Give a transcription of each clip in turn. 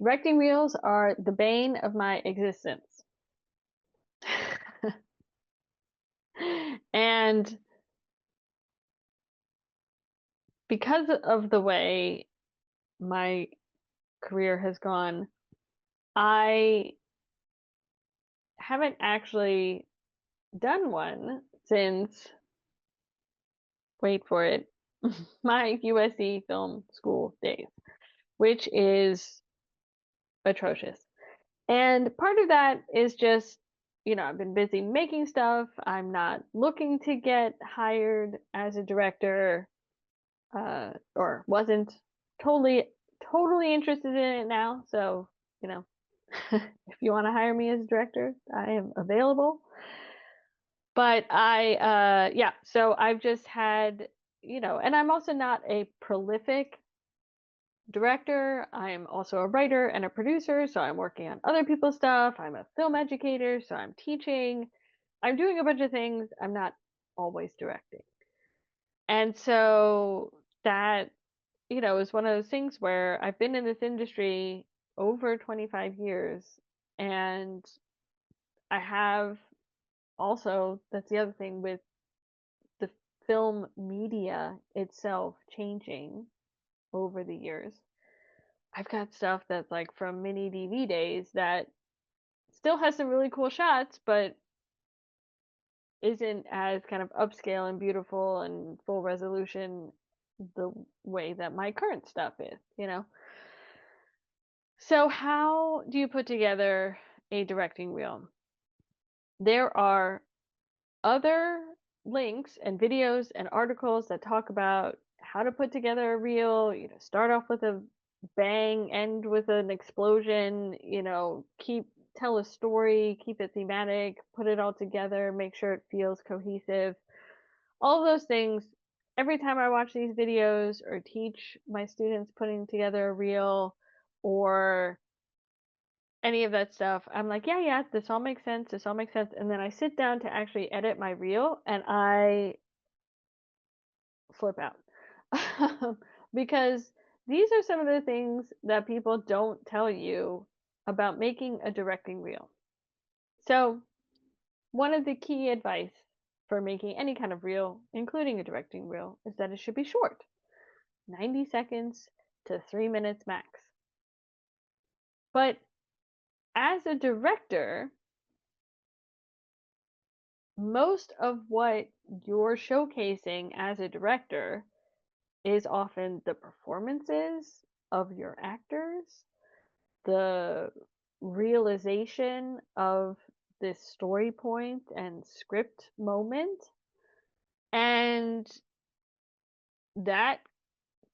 Directing reels are the bane of my existence. And because of the way my career has gone, I haven't actually done one since, wait for it, my USC film school days, which is atrocious. And part of that is just, I've been busy making stuff. I'm not looking to get hired as a director, or wasn't totally interested in it now. So, you know, if you want to hire me as a director, I am available. But yeah, so I've just had, and I'm also not a prolific director. I'm also a writer and a producer, so I'm working on other people's stuff. I'm a film educator, so I'm teaching. I'm doing a bunch of things. I'm not always directing. And so that, is one of those things where I've been in this industry over 25 years, and I have also, that's the other thing with the film media itself changing over the years. I've got stuff that's like from mini DV days that still has some really cool shots, but isn't as kind of upscale and beautiful and full resolution the way that my current stuff is. So how do you put together a directing reel? There are other links and videos and articles that talk about how to put together a reel, start off with a bang, end with an explosion, tell a story, keep it thematic, put it all together, make sure it feels cohesive. All those things. Every time I watch these videos or teach my students putting together a reel or any of that stuff, I'm like, yeah, this all makes sense. This all makes sense. And then I sit down to actually edit my reel and I flip out. Because these are some of the things that people don't tell you about making a directing reel. So, one of the key advice for making any kind of reel, including a directing reel, is that it should be short, 90 seconds to 3 minutes max. But as a director, most of what you're showcasing as a director is often the performances of your actors, the realization of this story point and script moment, and that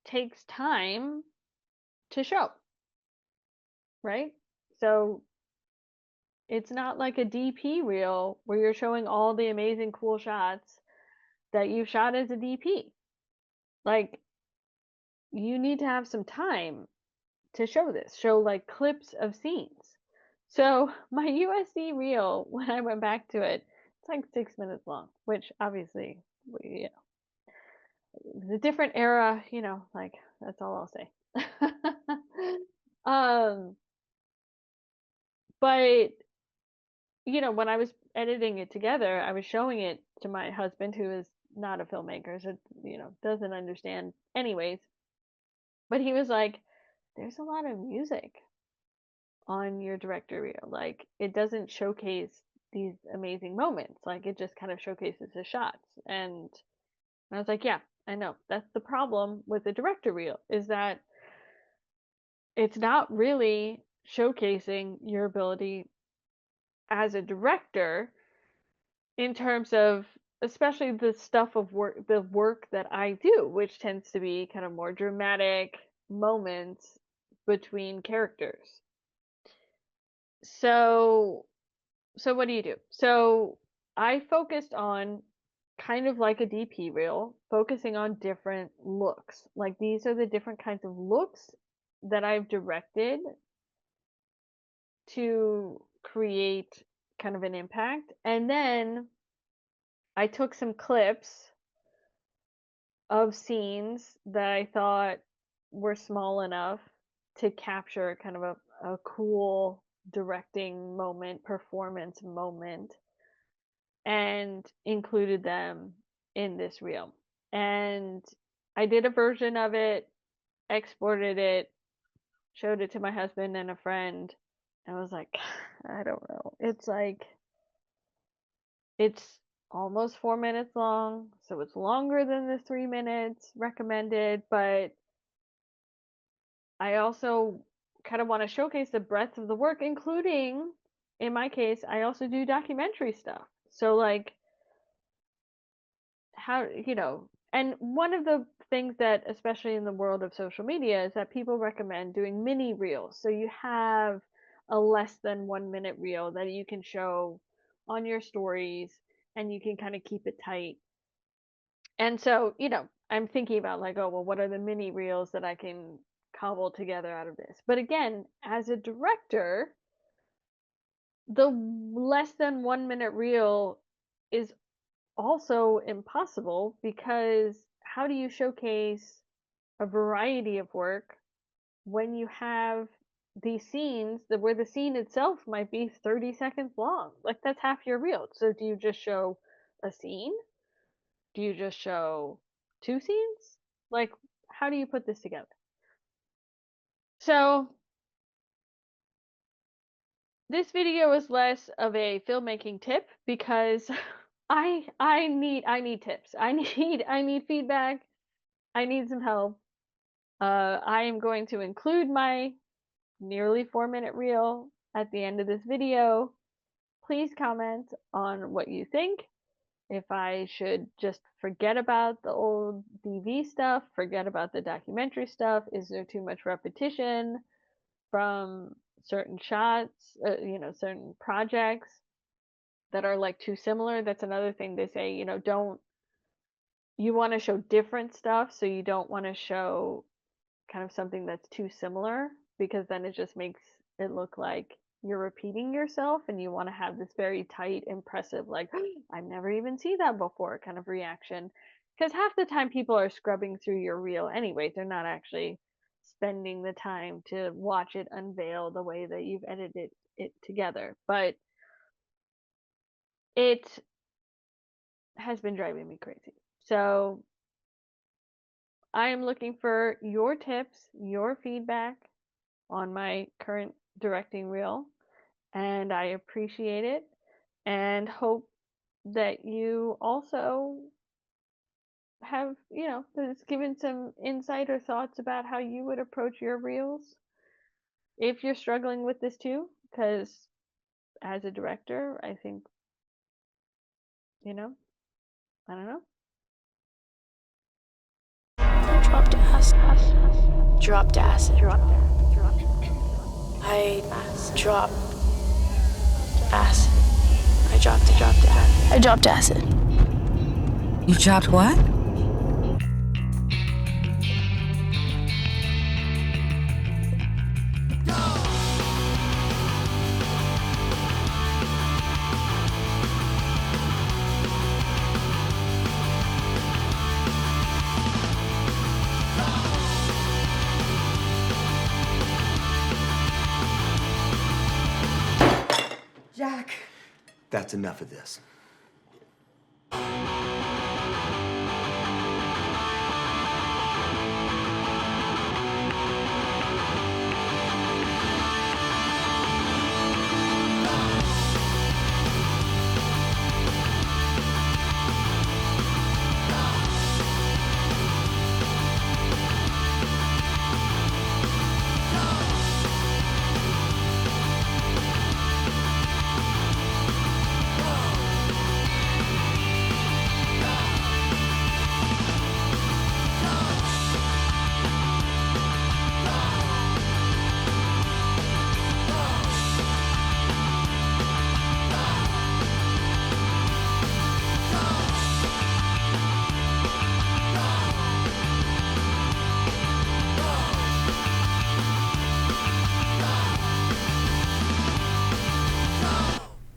takes time to show, right? So it's not like a DP reel where you're showing all the amazing cool shots that you've shot as a DP. Like, you need to have some time to show this, show like clips of scenes. So my USC reel, when I went back to it, it's like 6 minutes long, which obviously, it's a different era, like that's all I'll say. um, but when I was editing it together, I was showing it to my husband, who is not a filmmaker, so doesn't understand anyways. But he was like, "There's a lot of music on your director reel. Like, it doesn't showcase these amazing moments. Like, it just kind of showcases the shots." And I was like, "Yeah, I know. That's the problem with the director reel, is that it's not really showcasing your ability as a director in terms of, especially the work that I do, which tends to be kind of more dramatic moments between characters." So what do you do? So I focused on, kind of like a DP reel, focusing on different looks. Like, these are the different kinds of looks that I've directed to create kind of an impact. And then I took some clips of scenes that I thought were small enough to capture kind of a cool directing moment, performance moment, and included them in this reel. And I did a version of it, exported it, showed it to my husband and a friend, and was like, I don't know. It's like, it's almost 4 minutes long, so it's longer than the 3 minutes recommended, but I also kind of want to showcase the breadth of the work, including, in my case, I also do documentary stuff. So, like, how, and one of the things that, especially in the world of social media, is that people recommend doing mini reels. So you have a less than 1 minute reel that you can show on your stories, and you can kind of keep it tight. And so, I'm thinking about, like, oh, well, what are the mini reels that I can cobble together out of this? But again, as a director, the less than 1 minute reel is also impossible, because how do you showcase a variety of work when you have these scenes where the scene itself might be 30 seconds long? Like, that's half your reel. So do you just show a scene? Do you just show two scenes? Like, how do you put this together? So this video is less of a filmmaking tip, because I need tips. I need feedback. I need some help. I am going to include my nearly 4 minute reel at the end of this video. Please comment on what you think. If I should just forget about the old DV stuff, forget about the documentary stuff, is there too much repetition from certain shots, certain projects that are like too similar? That's another thing they say, don't, you want to show different stuff, so you don't want to show kind of something that's too similar, because then it just makes it look like you're repeating yourself, and you want to have this very tight, impressive, like, I've never even seen that before kind of reaction. Because half the time people are scrubbing through your reel anyway. They're not actually spending the time to watch it unveil the way that you've edited it together. But it has been driving me crazy. So I am looking for your tips, your feedback on my current directing reel, and I appreciate it, and hope that you also have, it's given some insight or thoughts about how you would approach your reels if you're struggling with this too, because as a director, I think, I don't know. Dropped acid. Dropped acid. I dropped acid. I dropped acid. I dropped acid. You dropped what? Jack. That's enough of this.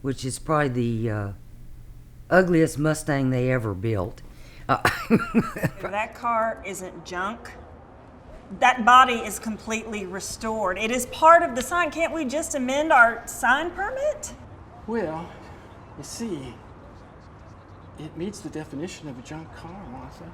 Which is probably the ugliest Mustang they ever built. If that car isn't junk, that body is completely restored. It is part of the sign. Can't we just amend our sign permit? Well, you see, it meets the definition of a junk car, Martha.